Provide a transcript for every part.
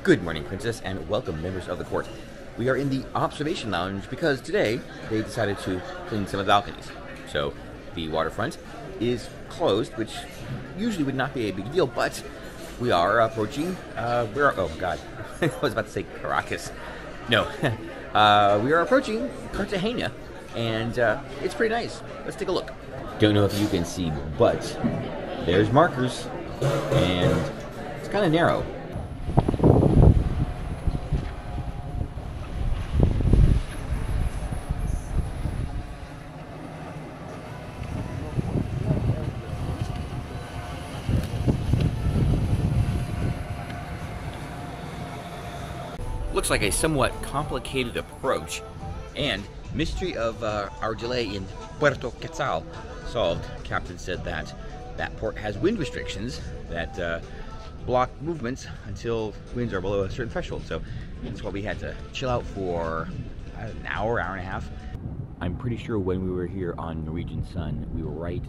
Good morning, Princess, and welcome, members of the court. We are in the observation lounge because today they decided to clean some of the balconies. So the waterfront is closed, which usually would not be a big deal, but we are approaching, oh god, I was about to say Caracas. No, we are approaching Cartagena, and it's pretty nice. Let's take a look. Don't know if you can see, but there's markers, and it's kind of narrow. Looks like a somewhat complicated approach, and mystery of our delay in Puerto Quetzal solved. Captain said that that port has wind restrictions that block movements until winds are below a certain threshold. So that's why we had to chill out for an hour and a half. I'm pretty sure when we were here on Norwegian Sun, we were right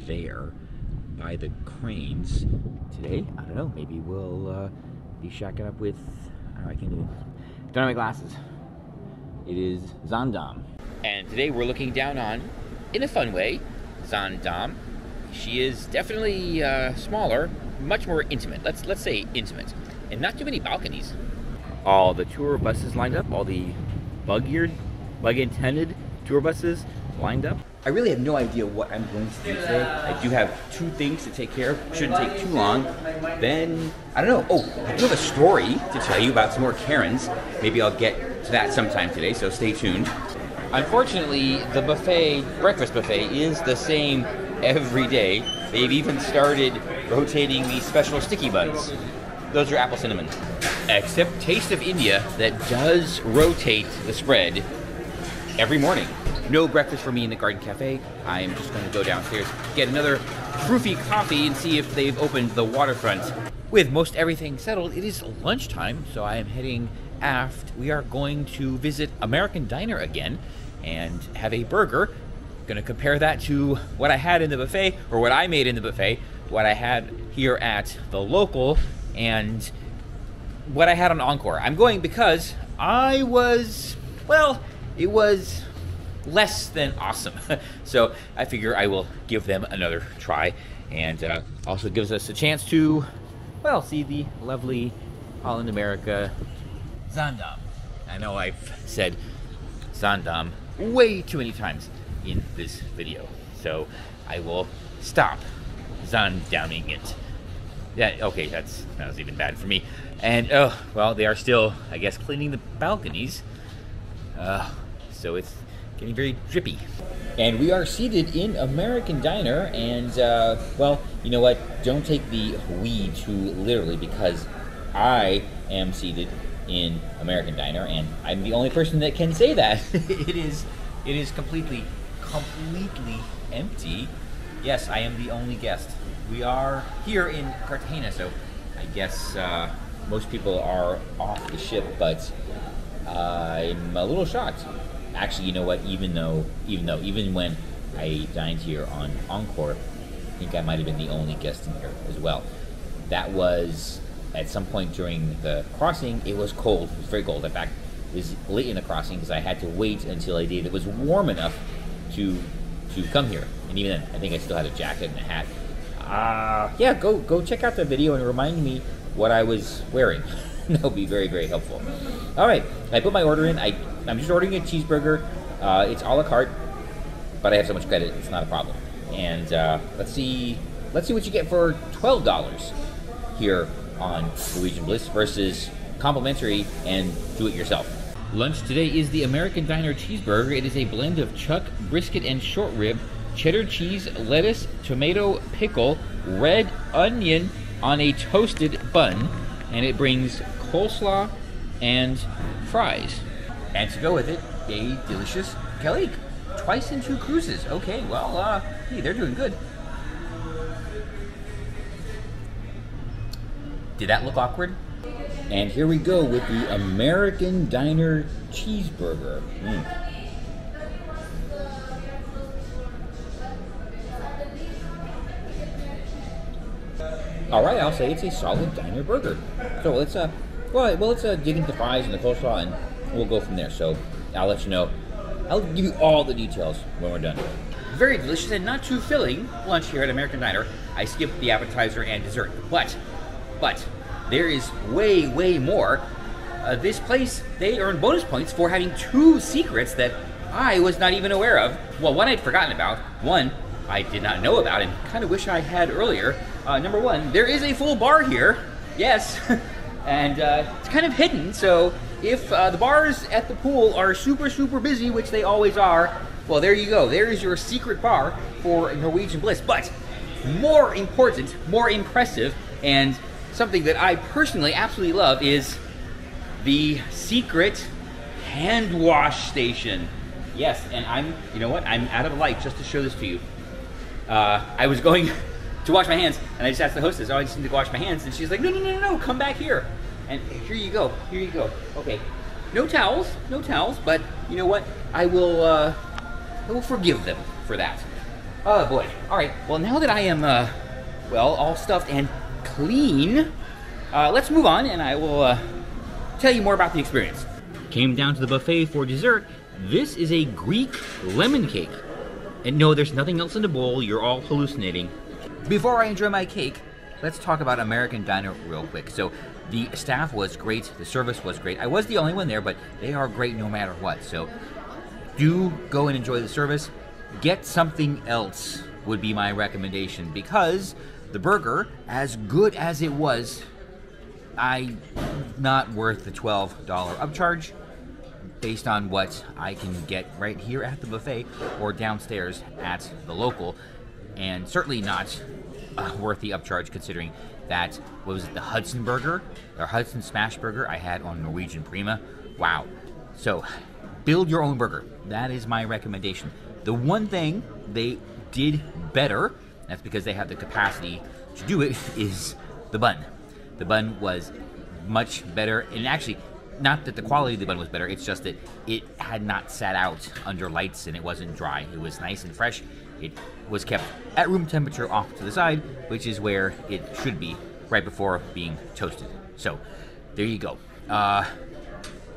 there by the cranes. Today, I don't know, maybe we'll be shacking up with, I can't do it. Don't have my glasses. It is Zaandam. And today we're looking down on, in a fun way, Zaandam. She is definitely smaller, much more intimate. Let's say intimate. And not too many balconies. All the tour buses lined up, all the bug-intended tour buses lined up. I really have no idea what I'm going to do today. I do have two things to take care of. Shouldn't take too long. Then, I don't know. Oh, I do have a story to tell you about some more Karens. Maybe I'll get to that sometime today, so stay tuned. Unfortunately, the breakfast buffet, is the same every day. They've even started rotating these special sticky buns. Those are apple cinnamon. Except Taste of India, that does rotate the spread every morning. No breakfast for me in the Garden Cafe. I'm just going to go downstairs, get another proofy coffee, and see if they've opened the waterfront. With most everything settled, it is lunchtime, so I am heading aft. We are going to visit American Diner again and have a burger. Going to compare that to what I had in the buffet, or what I made in the buffet, what I had here at the local, and what I had on Encore. I'm going because it was less than awesome. So I figure I will give them another try, and also gives us a chance to, well, see the lovely Holland America Zaandam. I know I've said Zaandam way too many times in this video, so I will stop Zaandamming it. Yeah, okay, that was even bad for me. And well, they are still, I guess, cleaning the balconies, so it's getting very drippy. And we are seated in American Diner, and well, you know what? Don't take the we too literally, because I am seated in American Diner, and I'm the only person that can say that. It is completely empty. Yes, I am the only guest. We are here in Cartagena, so I guess most people are off the ship, but I'm a little shocked. Actually, you know what? Even when I dined here on Encore, I think I might have been the only guest in here as well. That was at some point during the crossing. It was cold. It was very cold. In fact, it was late in the crossing because I had to wait until a day that was warm enough to come here. And even then, I think I still had a jacket and a hat. Yeah, go check out the video and remind me what I was wearing. That'll be very, very helpful. All right, I put my order in. I'm just ordering a cheeseburger. It's a la carte, but I have so much credit, it's not a problem. And let's see what you get for $12 here on Norwegian Bliss versus complimentary and do it yourself. Lunch today is the American Diner cheeseburger. It is a blend of chuck, brisket, and short rib, cheddar cheese, lettuce, tomato, pickle, red onion on a toasted bun, and it brings coleslaw and fries. And to go with it, a delicious calique. Twice in 2 cruises. Okay, well, hey, they're doing good. Did that look awkward? And here we go with the American Diner cheeseburger. All right, I'll say it's a solid diner burger. So let's Well, let's dig into the fries and the coleslaw, and we'll go from there. So I'll let you know. I'll give you all the details when we're done. Very delicious and not too filling lunch here at American Diner. I skipped the appetizer and dessert, but there is way more. This place, they earn bonus points for having 2 secrets that I was not even aware of. Well, one I'd forgotten about, one I did not know about and kind of wish I had earlier. Number 1, there is a full bar here, yes, and it's kind of hidden, so if the bars at the pool are super busy, which they always are, well, there you go. There is your secret bar for Norwegian Bliss. But more important, more impressive, and something that I personally absolutely love is the secret hand wash station. Yes, and you know what? I'm out of light just to show this to you. I was going to wash my hands, and I just asked the hostess, oh, I just need to wash my hands, and she's like, no, come back here. And here you go. Okay, no towels, but you know what? I will forgive them for that. Oh boy. All right, well, now that I am, well, all stuffed and clean, let's move on, and I will tell you more about the experience. Came down to the buffet for dessert. This is a Greek lemon cake. And no, there's nothing else in the bowl. You're all hallucinating. Before I enjoy my cake, let's talk about American Diner real quick. So the staff was great. The service was great. I was the only one there, but they are great no matter what. So do go and enjoy the service. Get something else would be my recommendation, because the burger, as good as it was, not worth the $12 upcharge based on what I can get right here at the buffet or downstairs at the local, and certainly not worth the upcharge considering that, what was it, the Hudson burger, or Hudson smash burger I had on Norwegian Prima. Wow. So build your own burger. That is my recommendation. The one thing they did better, that's because they have the capacity to do it, is the bun. The bun was much better, and actually, not that the quality of the bun was better, it's just that it had not sat out under lights and it wasn't dry. It was nice and fresh. It was kept at room temperature off to the side, which is where it should be, right before being toasted. So, there you go.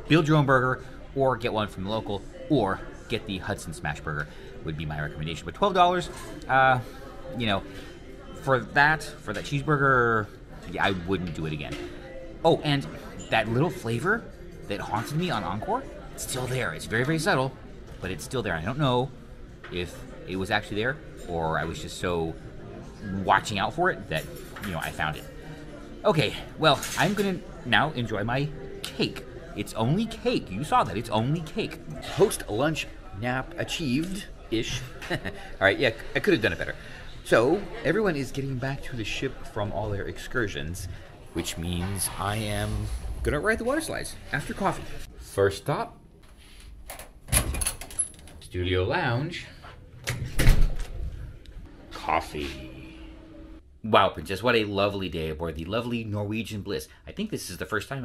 Build your own burger, or get one from the local, or get the Hudson Smash Burger would be my recommendation. But $12, you know, for that cheeseburger, yeah, I wouldn't do it again. Oh, and that little flavor that haunted me on Encore, it's still there. It's very subtle, but it's still there. I don't know if it was actually there, or I was just so watching out for it that, you know, I found it. Okay, well, I'm gonna now enjoy my cake. It's only cake. You saw that. It's only cake. Post-lunch nap achieved-ish. All right, yeah, I could have done it better. So, everyone is getting back to the ship from all their excursions, which means I am gonna ride the water slides after coffee. First stop, Studio Lounge. Coffee. Wow, Princess, what a lovely day aboard the lovely Norwegian Bliss. I think this is the first time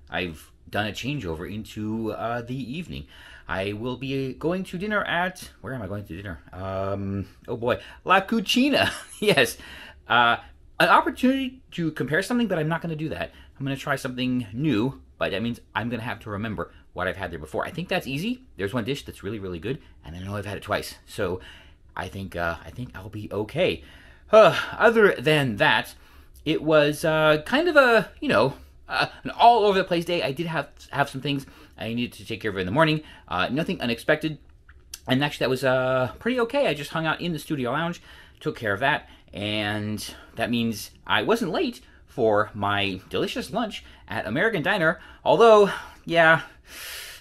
I've done a changeover into the evening. I will be going to dinner at, where am I going to dinner? Oh boy, La Cucina. Yes. An opportunity to compare something, but I'm not going to do that. I'm going to try something new, but that means I'm going to have to remember what I've had there before. I think that's easy. There's one dish that's really good, and I know I've had it twice, so I think I'll be okay. Other than that, it was kind of a, you know, an all over the place day. I did have some things I needed to take care of in the morning. Nothing unexpected, and actually that was pretty okay. I just hung out in the studio lounge, took care of that, and that means I wasn't late for my delicious lunch at American Diner. Although, yeah,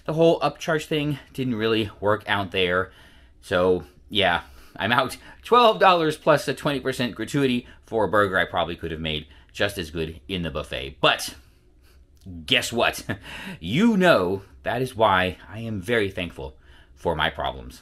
the whole upcharge thing didn't really work out there. So, yeah, I'm out $12 plus a 20% gratuity for a burger I probably could have made just as good in the buffet. But guess what? You know that is why I am very thankful for my problems.